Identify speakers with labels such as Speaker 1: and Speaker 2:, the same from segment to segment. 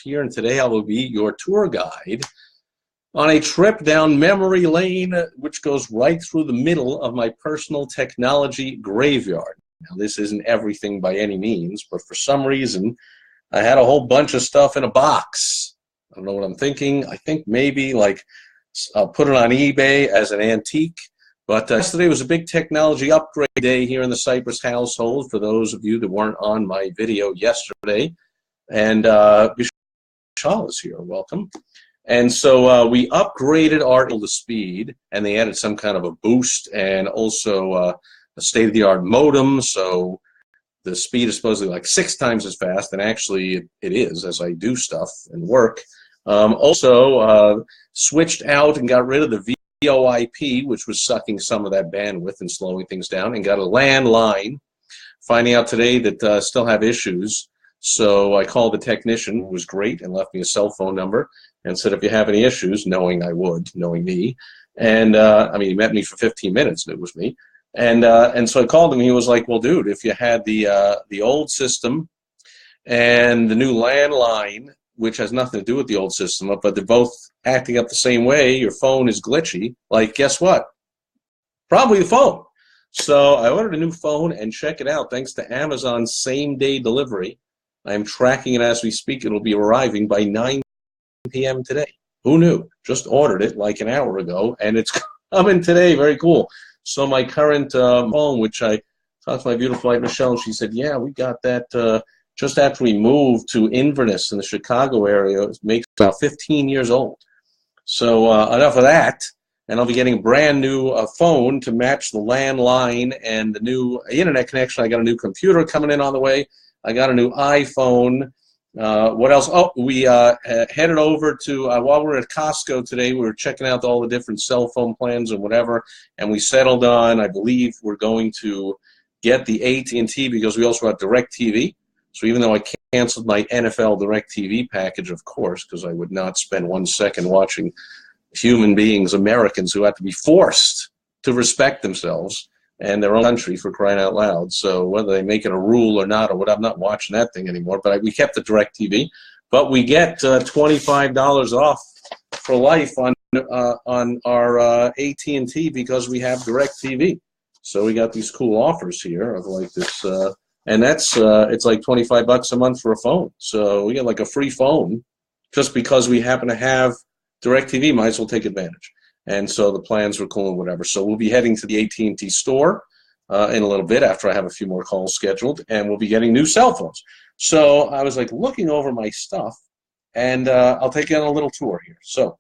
Speaker 1: here, and today I will be your tour guide on a trip down memory lane, which goes right through the middle of my personal technology graveyard. Now, this isn't everything by any means, but for some reason, I had a whole bunch of stuff in a box. I don't know what I'm thinking. I think maybe like I'll put it on eBay as an antique. But yesterday was a big technology upgrade day here in the Sipress household for those of you that weren't on my video yesterday. And Vishal is here. Welcome. And so we upgraded our speed, and they added some kind of a boost and also a state-of-the-art modem. So the speed is supposedly like 6 times as fast, and actually it is as I do stuff and work. Also switched out and got rid of the VoIP, which was sucking some of that bandwidth and slowing things down, and got a landline. Finding out today that still have issues. So I called the technician, who was great, and left me a cell phone number and said if you have any issues, knowing I would, knowing me. And I mean, he met me for 15 minutes, and it was me. And so I called him. He was like, well, dude, if you had the old system and the new landline, which has nothing to do with the old system, but they're both acting up the same way, your phone is glitchy, like, guess what? Probably the phone. So I ordered a new phone, and check it out. Thanks to Amazon's same-day delivery, I'm tracking it as we speak. It'll be arriving by 9 p.m. today. Who knew? Just ordered it like an hour ago, and it's coming today. Very cool. So my current phone, which I talked to my beautiful wife, Michelle, and she said, yeah, we got that just after we moved to Inverness in the Chicago area. It makes about 15 years old. So enough of that. And I'll be getting a brand new phone to match the landline and the new internet connection. I got a new computer coming in on the way. I got a new iPhone. What else? Oh, we headed over to, while we were at Costco today, we were checking out all the different cell phone plans and whatever, and we settled on, I believe we're going to get the AT&T because we also have DirecTV. So even though I canceled my NFL DirecTV package, of course, because I would not spend 1 second watching human beings, Americans, who have to be forced to respect themselves and their own country, for crying out loud. So whether they make it a rule or not, I'm not watching that thing anymore. But we kept the DirecTV. But we get $25 off for life on our AT&T because we have DirecTV. So we got these cool offers here of like this. And that's it's like $25 a month for a phone. So we get like a free phone just because we happen to have DirecTV. Might as well take advantage. And so the plans were cool and whatever. So we'll be heading to the AT&T store in a little bit after I have a few more calls scheduled, and we'll be getting new cell phones. So I was like looking over my stuff, and I'll take you on a little tour here. So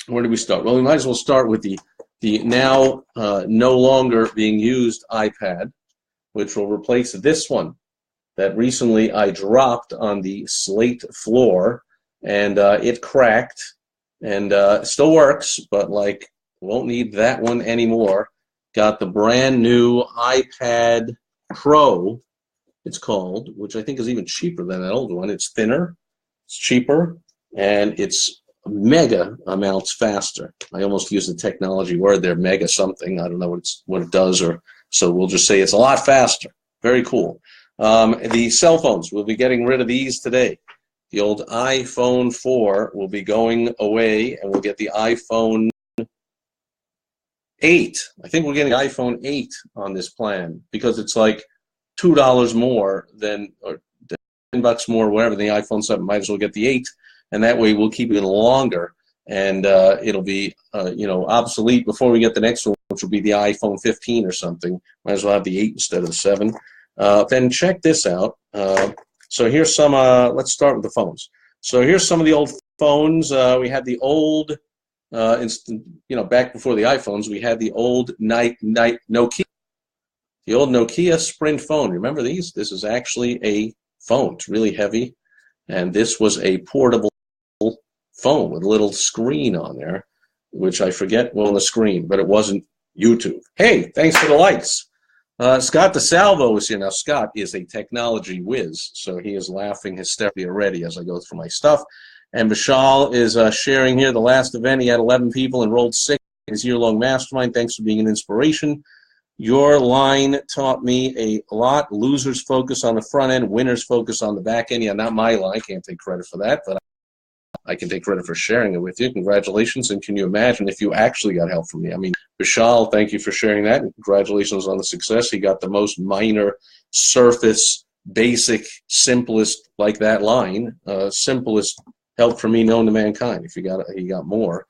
Speaker 1: where do we start? Well, we might as well start with the now no longer being used iPad, which will replace this one that recently I dropped on the slate floor, and it cracked, and it still works, but like won't need that one anymore. Got the brand new iPad Pro, it's called, which I think is even cheaper than that old one. It's thinner, it's cheaper, and it's mega amounts faster. I almost used the technology word there, mega something. I don't know what it does, or so we'll just say it's a lot faster. Very cool. The cell phones, we'll be getting rid of these today. The old iPhone 4 will be going away, and we'll get the iPhone 8. I think we're getting iPhone 8 on this plan because it's like $2 more than, or $10 more, whatever, than the iPhone 7. Might as well get the 8, and that way we'll keep it longer, and it'll be obsolete before we get the next one, which will be the iPhone 15 or something. Might as well have the 8 instead of the 7. Then check this out. So here's some, let's start with the phones. So here's some of the old phones. We had the old, back before the iPhones, we had the old Nokia. The old Nokia Sprint phone. Remember these? This is actually a phone. It's really heavy. And this was a portable phone with a little screen on there, which I forget on the screen, but it wasn't YouTube. Hey, thanks for the likes. Scott DeSalvo is here. Now, Scott is a technology whiz, so he is laughing hysterically already as I go through my stuff. And Vishal is sharing here the last event. He had 11 people, enrolled 6 in his year-long mastermind. Thanks for being an inspiration. Your line taught me a lot. Losers focus on the front end, winners focus on the back end. Yeah, not my line. I can't take credit for that, but I can take credit for sharing it with you. Congratulations, and can you imagine if you actually got help from me? I mean, Vishal, thank you for sharing that, and congratulations on the success. He got the most minor, surface, basic, simplest, like that line, simplest help from me known to mankind. If he got more,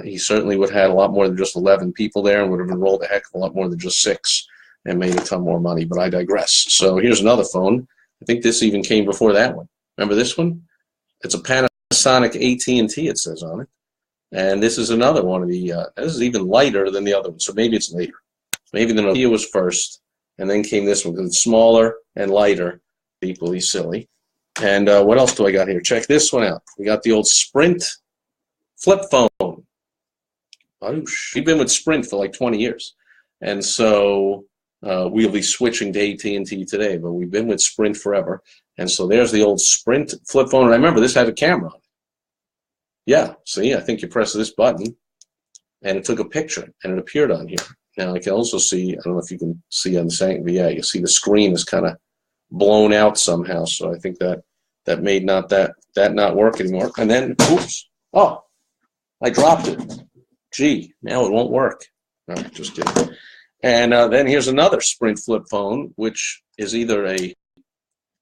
Speaker 1: he certainly would have had a lot more than just 11 people there and would have enrolled a heck of a lot more than just 6 and made a ton more money, but I digress. So here's another phone. I think this even came before that one. Remember this one? It's a Panasonic AT&T, it says on it. And this is another one of the, this is even lighter than the other one, so maybe it's later. Maybe the Nokia was first, and then came this one, because it's smaller and lighter, equally silly. And what else do I got here? Check this one out. We got the old Sprint flip phone. We've been with Sprint for like 20 years. And so we'll be switching to AT&T today, but we've been with Sprint forever. And so there's the old Sprint flip phone. And I remember this had a camera on it. Yeah, see, I think you press this button, and it took a picture, and it appeared on here. Now, I can also see, I don't know if you can see on the same, but yeah, you see the screen is kind of blown out somehow, so I think that made that not work anymore. And then, oops, oh, I dropped it. Gee, now it won't work. No, just kidding. And then here's another Sprint flip phone, which is either a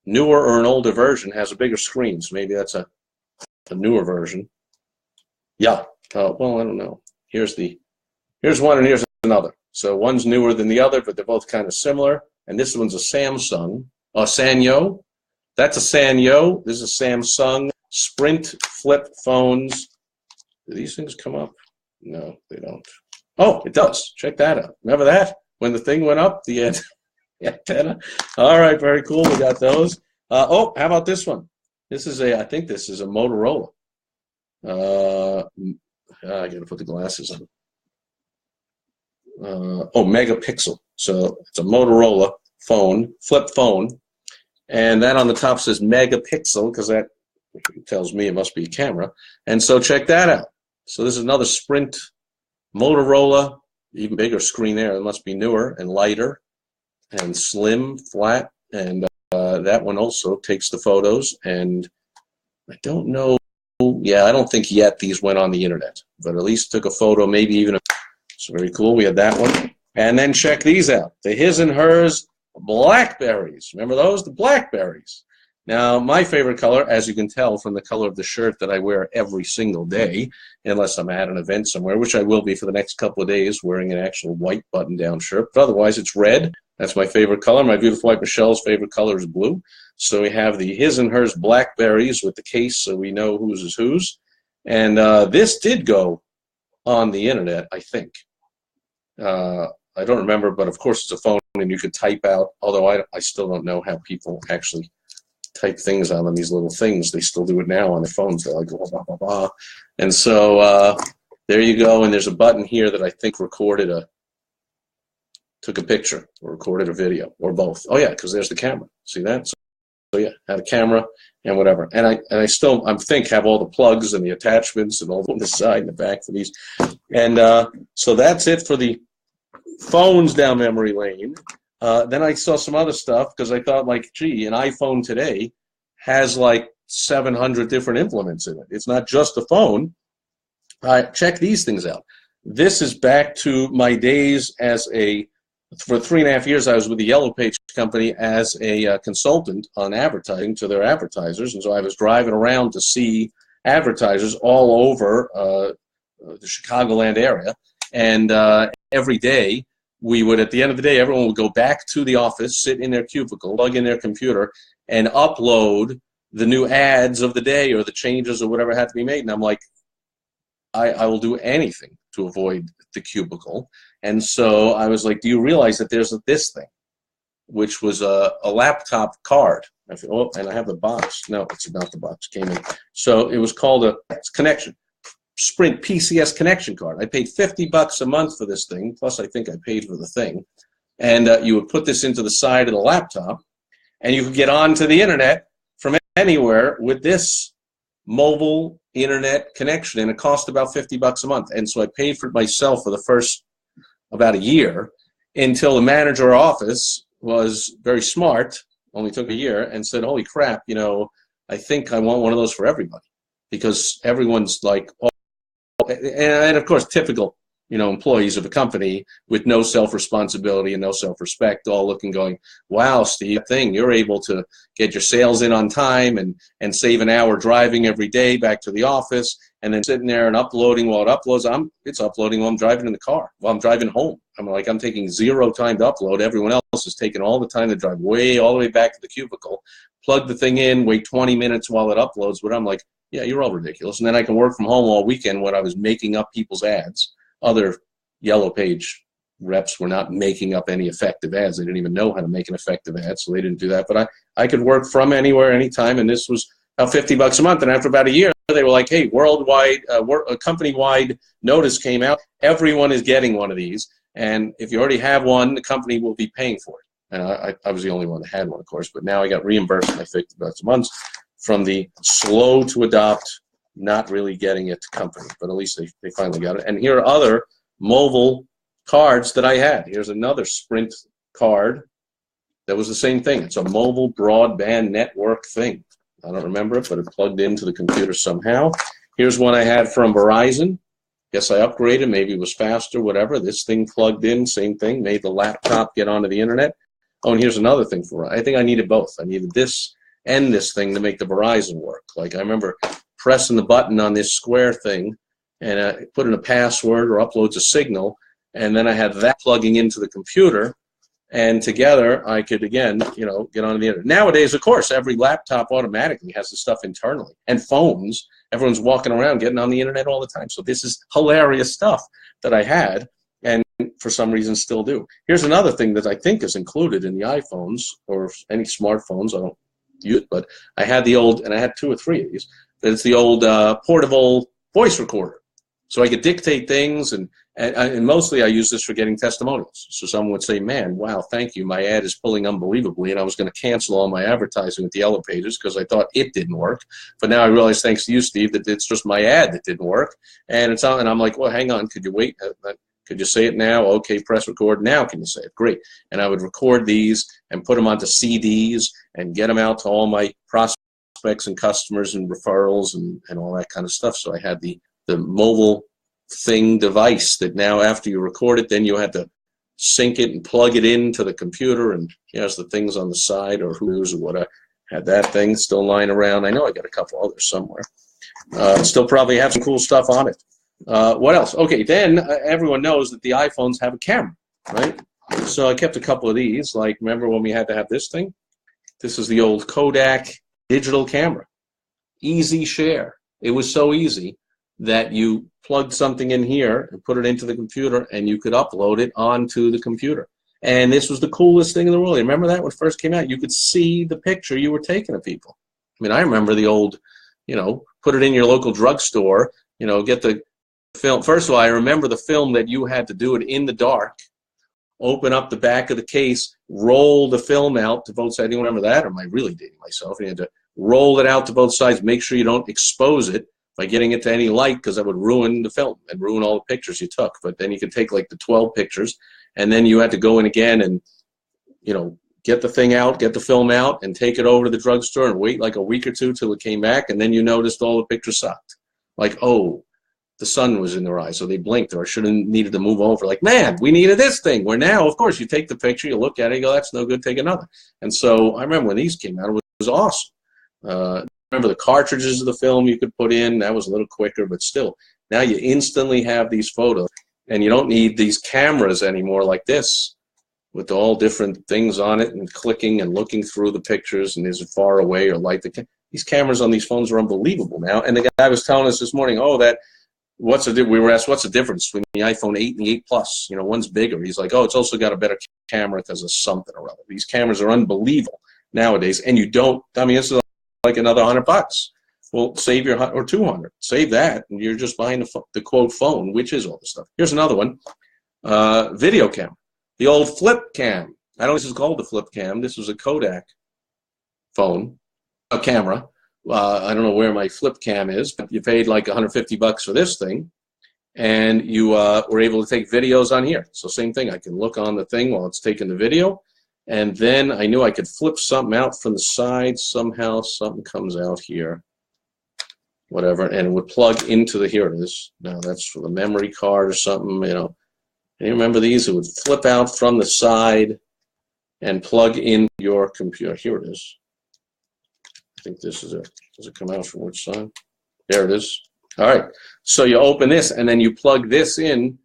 Speaker 1: newer or an older version, has a bigger screen, so maybe that's a newer version. Yeah, well, I don't know. Here's one and here's another. So one's newer than the other, but they're both kind of similar. And this one's a Samsung, Sanyo. That's a Sanyo. This is a Samsung Sprint flip phones. Do these things come up? No, they don't. Oh, it does. Check that out. Remember that? When the thing went up, the antenna. All right, very cool. We got those. Oh, how about this one? This is I think this is a Motorola. I gotta put the glasses on. Oh, megapixel. So it's a Motorola phone, flip phone, and that on the top says megapixel because that tells me it must be a camera. And so check that out. So this is another Sprint Motorola, even bigger screen there. It must be newer and lighter and slim, flat, and that one also takes the photos. And I don't know. Yeah, I don't think yet these went on the internet, but at least took a photo, maybe even it's very cool. We had that one. And then check these out. The his and hers Blackberries. Remember those? The Blackberries. Now, my favorite color, as you can tell from the color of the shirt that I wear every single day, unless I'm at an event somewhere, which I will be for the next couple of days, wearing an actual white button-down shirt. But otherwise, it's red. That's my favorite color. My beautiful wife Michelle's favorite color is blue. So we have the his and hers Blackberries with the case, so we know whose is whose. And this did go on the internet, I think. I don't remember, but of course it's a phone, and you could type out, although I still don't know how people actually type things on them, these little things. They still do it now on their phones. They're like, blah, blah, blah, blah. And so there you go, and there's a button here that I think took a picture or recorded a video, or both. Oh yeah, because there's the camera. See that? So yeah, had a camera and whatever. And I still, I think, have all the plugs and the attachments and all on the side and the back for these. And so that's it for the phones down memory lane. Then I saw some other stuff because I thought, like, gee, an iPhone today has like 700 different implements in it. It's not just a phone. Check these things out. This is back to my days as for 3.5 years, I was with the Yellow Page company as a consultant on advertising to their advertisers. And so I was driving around to see advertisers all over the Chicagoland area. And every day, we would, at the end of the day, everyone would go back to the office, sit in their cubicle, plug in their computer, and upload the new ads of the day or the changes or whatever had to be made. And I'm like, I will do anything to avoid the cubicle. And so I was like, do you realize that there's this thing, which was a laptop card? I said, oh, and I have the box. No, it's not the box. Came in. So it was called a connection. Sprint PCS connection card. I paid $50 a month for this thing, plus I think I paid for the thing. And you would put this into the side of the laptop, and you could get onto the internet from anywhere with this mobile internet connection, and it cost about $50 a month. And so I paid for it myself for the first about a year, until the manager office was very smart, only took a year, and said, holy crap, you know, I think I want one of those for everybody. Because everyone's like, oh, and of course, typical, you know, employees of a company with no self-responsibility and no self-respect, all looking, going, wow, Steve, you're able to get your sales in on time and save an hour driving every day back to the office, and then sitting there and uploading while it uploads. It's uploading while I'm driving in the car, while I'm driving home. I'm taking zero time to upload. Everyone else is taking all the time to drive all the way back to the cubicle, plug the thing in, wait 20 minutes while it uploads. But I'm like, yeah, you're all ridiculous. And then I can work from home all weekend when I was making up people's ads. Other Yellow Page reps were not making up any effective ads. They didn't even know how to make an effective ad, so they didn't do that. But I could work from anywhere, anytime, and this was about $50 a month. And after about a year, they were like, hey, worldwide, a company-wide notice came out. Everyone is getting one of these. And if you already have one, the company will be paying for it. And I was the only one that had one, of course. But now I got reimbursed my $50 a month from the slow to adopt, not really getting it to company. But at least they finally got it. And here are other mobile cards that I had. Here's another Sprint card that was the same thing. It's a mobile broadband network thing. I don't remember it, but it plugged into the computer somehow. Here's one I had from Verizon. Guess I upgraded. Maybe it was faster, whatever. This thing plugged in, same thing. Made the laptop get onto the internet. Oh, and here's another thing for I think I needed both. I needed this and this thing to make the Verizon work. Like I remember pressing the button on this square thing and I put in a password or uploads a signal, and then I had that plugging into the computer, and together I could, again, you know, get on the internet. Nowadays, of course, every laptop automatically has the stuff internally, and phones. Everyone's walking around getting on the internet all the time. So this is hilarious stuff that I had, and for some reason still do. Here's another thing that I think is included in the iPhones or any smartphones. I don't use it, but I had the old, and I had 2 or 3 of these. It's the old portable voice recorder. So I could dictate things, and mostly I use this for getting testimonials. So someone would say, man, wow, thank you. My ad is pulling unbelievably, and I was going to cancel all my advertising with the Yellow Pages because I thought it didn't work. But now I realize, thanks to you, Steve, that it's just my ad that didn't work. And it's on, and I'm like, well, hang on, could you wait? Could you say it now? Okay, press record. Now can you say it? Great. And I would record these and put them onto CDs and get them out to all my prospects and customers and referrals and all that kind of stuff. So I had the mobile thing device that now after you record it, then you had to sync it and plug it into the computer, and here's the things on the side or who's or what. I had that thing still lying around. I know I got a couple others somewhere. Still probably have some cool stuff on it. What else? Okay, then everyone knows that the iPhones have a camera, right? So I kept a couple of these. Like, remember when we had to have this thing? This is the old Kodak digital camera. Easy share. It was so easy that you plugged something in here and put it into the computer, and you could upload it onto the computer. And this was the coolest thing in the world. You remember that when it first came out? You could see the picture you were taking of people. I mean, I remember the old, you know, put it in your local drugstore, you know, get the film. First of all, I remember the film that you had to do it in the dark, open up the back of the case, roll the film out to both sides. Do you remember that? Or am I really dating myself? You had to roll it out to both sides, make sure you don't expose it by getting it to any light, because that would ruin the film and ruin all the pictures you took. But then you could take like the 12 pictures, and then you had to go in again and, you know, get the thing out, get the film out, and take it over to the drugstore and wait like a week or two till it came back, and then you noticed all the pictures sucked. Like, oh, the sun was in their eyes, so they blinked, or I should have needed to move over. Like, man, we needed this thing. Where now, of course, you take the picture, you look at it, you go, that's no good, take another. And so I remember when these came out, it was awesome. Remember the cartridges of the film you could put in? That was a little quicker, but still. Now you instantly have these photos, and you don't need these cameras anymore like this with all different things on it and clicking and looking through the pictures, and is it far away or light? These cameras on these phones are unbelievable now. And the guy was telling us this morning, oh, we were asked, what's the difference between the iPhone 8 and the 8 Plus? You know, one's bigger. He's like, oh, it's also got a better camera because of something or other. These cameras are unbelievable nowadays, and you don't, I mean, it's like another $100. Well, save your or 200. Save that, and you're just buying the quote phone, which is all the stuff. Here's another one, video camera, the old flip cam. I don't know if this is called the flip cam. This was a Kodak phone, a camera. I don't know where my flip cam is, but you paid like $150 for this thing, and you were able to take videos on here. So same thing, I can look on the thing while it's taking the video, and then I knew I could flip something out from the side. Somehow something comes out here, whatever, and it would plug into the, here it is. Now that's for the memory card or something, you know. And you remember these? It would flip out from the side and plug in your computer. Here it is. I think this is it. Does it come out from which side? There it is. All right. So you open this, and then you plug this in.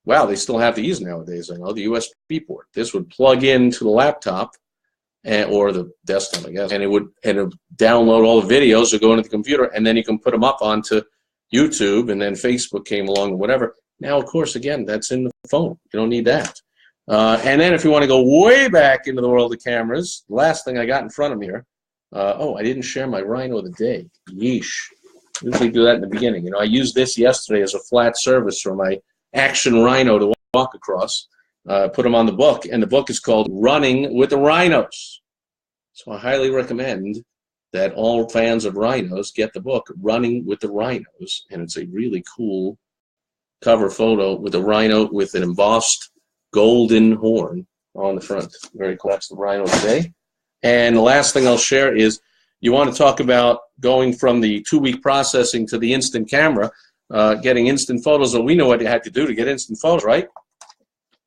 Speaker 1: Wow, they still have these nowadays. I know, the USB port. This would plug into the laptop or the desktop, I guess, and it would download all the videos that go into the computer, and then you can put them up onto YouTube, and then Facebook came along or whatever. Now, of course, again, that's in the phone. You don't need that. And then if you want to go way back into the world of cameras, the last thing I got in front of me here. Oh, I didn't share my Rhino of the day. Yeesh. Usually do that in the beginning. You know, I used this yesterday as a flat surface for my action Rhino to walk across. Put them on the book, and the book is called Running with the Rhinos. So I highly recommend that all fans of rhinos get the book Running with the Rhinos, and it's a really cool cover photo with a rhino with an embossed golden horn on the front. Very cool. That's the Rhino today. And the last thing I'll share is, you want to talk about going from the 2-week processing to the instant camera, getting instant photos. Well, we know what you had to do to get instant photos, right?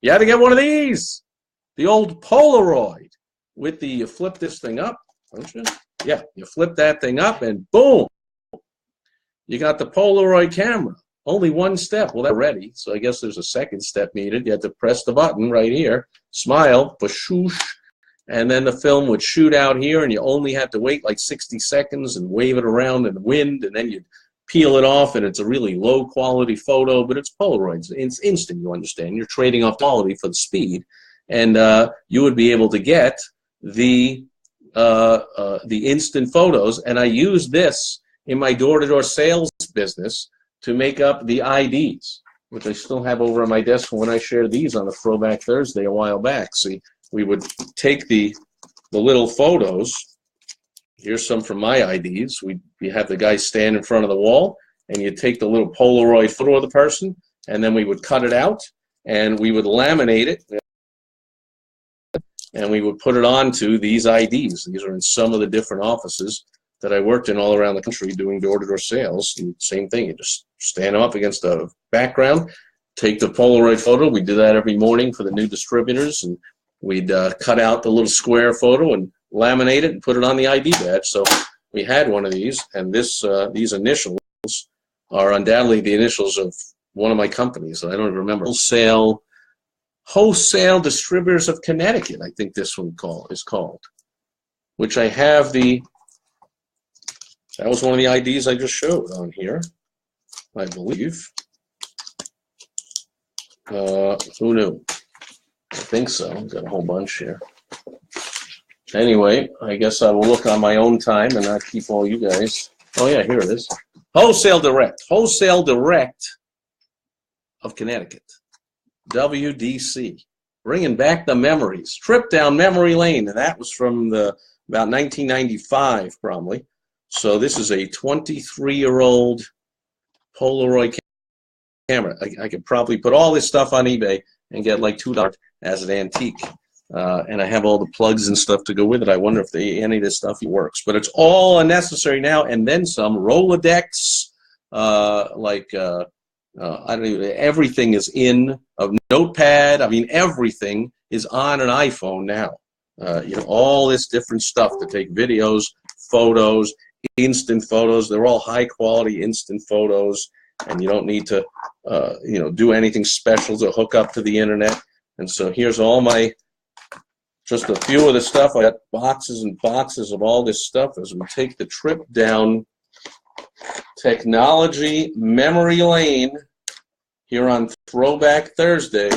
Speaker 1: You had to get one of these, the old Polaroid with the, you flip this thing up, don't you? Yeah, you flip that thing up and boom, you got the Polaroid camera. Only one step. Well, that's ready, so I guess there's a second step needed. You had to press the button right here, smile, pashoosh, and then the film would shoot out here, and you only had to wait like 60 seconds and wave it around in the wind, and then you'd peel it off, and it's a really low-quality photo, but it's Polaroids. It's instant, you understand. You're trading off quality for the speed, and you would be able to get the instant photos, and I use this in my door-to-door sales business to make up the IDs, which I still have over on my desk when I shared these on a Throwback Thursday a while back. See, we would take the little photos. Here's some from my IDs. We have the guy stand in front of the wall, and you take the little Polaroid photo of the person, and then we would cut it out, and we would laminate it, and we would put it onto these IDs. These are in some of the different offices that I worked in all around the country doing door-to-door sales. And same thing, you just stand them up against a background, take the Polaroid photo. We do that every morning for the new distributors, and we'd cut out the little square photo and laminate it and put it on the ID badge. So we had one of these, and this these initials are undoubtedly the initials of one of my companies. I don't even remember. Wholesale Distributors of Connecticut, I think this one is called, which I have the, that was one of the IDs I just showed on here, I believe. Who knew? I think so. I've got a whole bunch here. Anyway, I guess I will look on my own time and not keep all you guys. Oh yeah, here it is. Wholesale Direct of Connecticut. WDC. Bringing back the memories. Trip down memory lane. And that was from about 1995 probably. So this is a 23-year-old Polaroid camera. I could probably put all this stuff on eBay and get like $2 as an antique. And I have all the plugs and stuff to go with it. I wonder if any of this stuff works. But it's all unnecessary now, and then some. Rolodex, I don't even, everything is in a notepad. I mean, everything is on an iPhone now. You know, all this different stuff to take videos, photos, instant photos. They're all high-quality instant photos, and you don't need to, you know, do anything special to hook up to the internet. And so here's all my, just a few of the stuff. I got boxes and boxes of all this stuff as we take the trip down technology memory lane here on Throwback Thursday.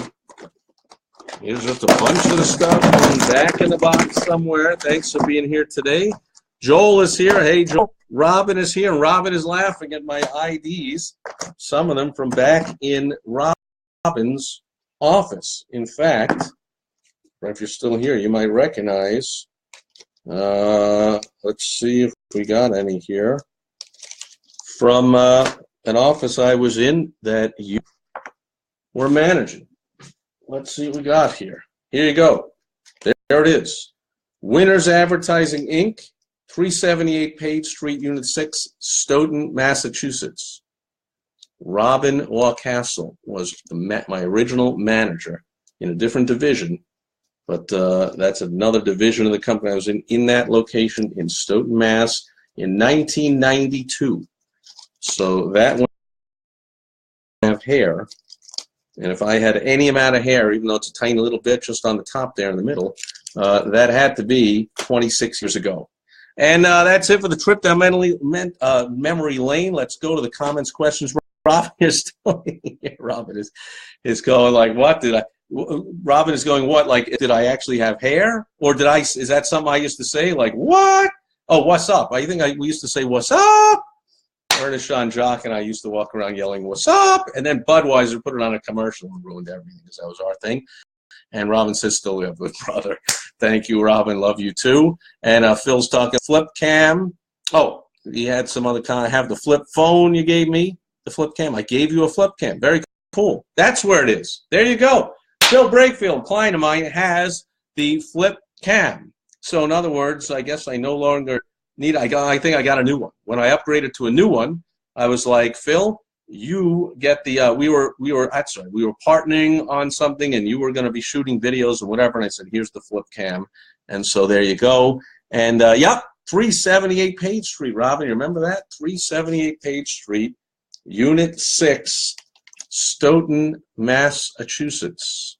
Speaker 1: Here's just a bunch of the stuff going back in the box somewhere. Thanks for being here today. Joel is here. Hey, Joel. Robin is here. Robin is laughing at my IDs, some of them from back in Robin's office. In fact, if you're still here, you might recognize, let's see if we got any here, from an office I was in that you we're managing. Let's see what we got here. Here you go. There it is. Winners Advertising, Inc., 378 Page Street, Unit 6, Stoughton, Massachusetts. Robin Waucastle was my original manager in a different division, but that's another division of the company. I was in that location in Stoughton, Mass. in 1992. So that one have hair. And if I had any amount of hair, even though it's a tiny little bit just on the top there in the middle, that had to be 26 years ago. And that's it for the trip down memory lane. Let's go to the comments, questions. Robin is Robin is going like, what did I? Robin is going, what? Like, did I actually have hair, or did I? Is that something I used to say? Like, what? Oh, what's up? I think we used to say, what's up? Ernest Sean Jock and I used to walk around yelling, what's up? And then Budweiser put it on a commercial and ruined everything because that was our thing. And Robin says, still live with brother. Thank you, Robin. Love you too. And Phil's talking flip cam. Oh, he had some other kind. I have the flip phone you gave me, the flip cam. I gave you a flip cam. Very cool. That's where it is. There you go. Phil Brakefield, client of mine, has the flip cam. So in other words, I guess I no longer need, I think I got a new one. When I upgraded to a new one, I was like, Phil, you get the, we were partnering on something and you were going to be shooting videos or whatever. And I said, here's the flip cam. And so there you go. And yep, 378 Page Street, Robin, you remember that? 378 Page Street, Unit 6, Stoughton, Massachusetts.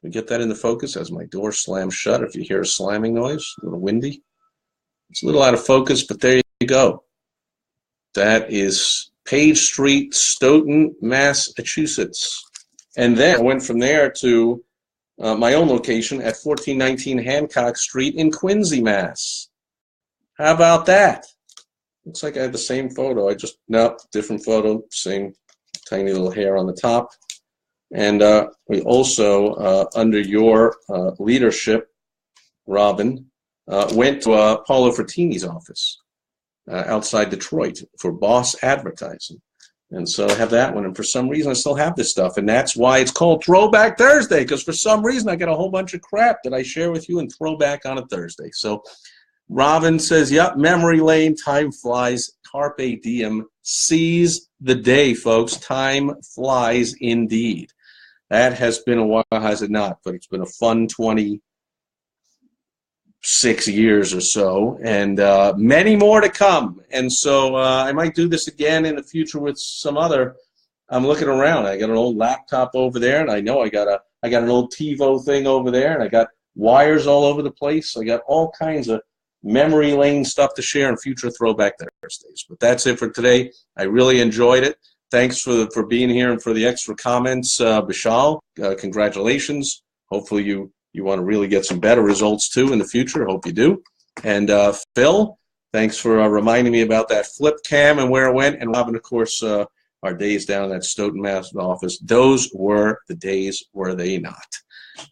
Speaker 1: Can we get that into focus as my door slams shut? If you hear a slamming noise, a little windy. It's a little out of focus, but there you go. That is Page Street, Stoughton, Massachusetts. And then I went from there to my own location at 1419 Hancock Street in Quincy, Mass. How about that? Looks like I have the same photo. Nope, different photo, same tiny little hair on the top. And we also, under your leadership, Robin, went to Paulo Frattini's office outside Detroit for Boss Advertising. And so I have that one. And for some reason, I still have this stuff. And that's why it's called Throwback Thursday, because for some reason, I got a whole bunch of crap that I share with you and throw back on a Thursday. So Robin says, yep, memory lane, time flies, carpe diem, seize the day, folks. Time flies indeed. That has been a while, has it not? But it's been a fun 26 years or so, and many more to come. And so I might do this again in the future with some other. I'm looking around. I got an old laptop over there, and I know I got an old TiVo thing over there, and I got wires all over the place. I got all kinds of memory lane stuff to share in future Throwback Thursdays. But that's it for today. I really enjoyed it. Thanks for being here and for the extra comments, Bishal. Congratulations. Hopefully you want to really get some better results too in the future. Hope you do. And Phil, thanks for reminding me about that flip cam and where it went. And Robin, of course, our days down in that Stoughton, Mass office. Those were the days, were they not?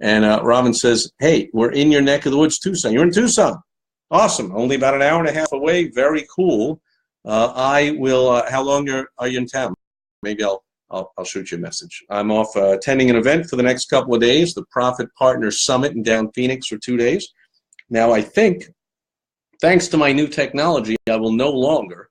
Speaker 1: And Robin says, hey, we're in your neck of the woods, Tucson. You're in Tucson. Awesome. Only about an hour and a half away. Very cool. I will. How long are you in town? Maybe I'll shoot you a message. I'm off attending an event for the next couple of days, the Profit Partners Summit in down Phoenix for 2 days. Now, I think, thanks to my new technology, I will no longer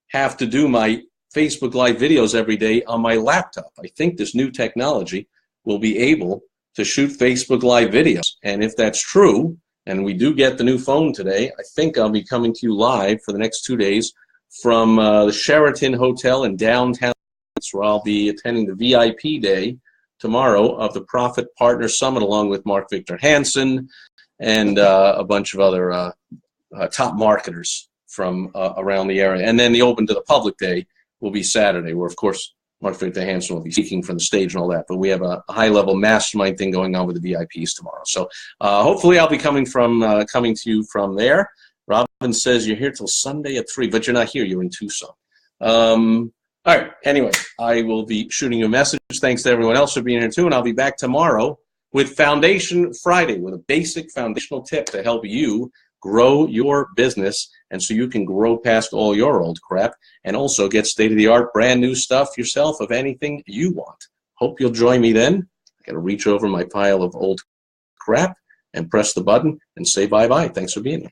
Speaker 1: have to do my Facebook Live videos every day on my laptop. I think this new technology will be able to shoot Facebook Live videos. And if that's true, and we do get the new phone today, I think I'll be coming to you live for the next 2 days from the Sheraton Hotel in downtown, where I'll be attending the VIP day tomorrow of the Profit Partner Summit along with Mark Victor Hansen and a bunch of other top marketers from around the area. And then the Open to the Public Day will be Saturday, where, of course, Mark Victor Hansen will be speaking from the stage and all that. But we have a high-level mastermind thing going on with the VIPs tomorrow. So hopefully I'll be coming to you from there. Robin says you're here till Sunday at 3, but you're not here. You're in Tucson. All right, anyway, I will be shooting you a message. Thanks to everyone else for being here, too, and I'll be back tomorrow with Foundation Friday with a basic foundational tip to help you grow your business and so you can grow past all your old crap and also get state-of-the-art brand new stuff yourself of anything you want. Hope you'll join me then. I got to reach over my pile of old crap and press the button and say bye-bye. Thanks for being here.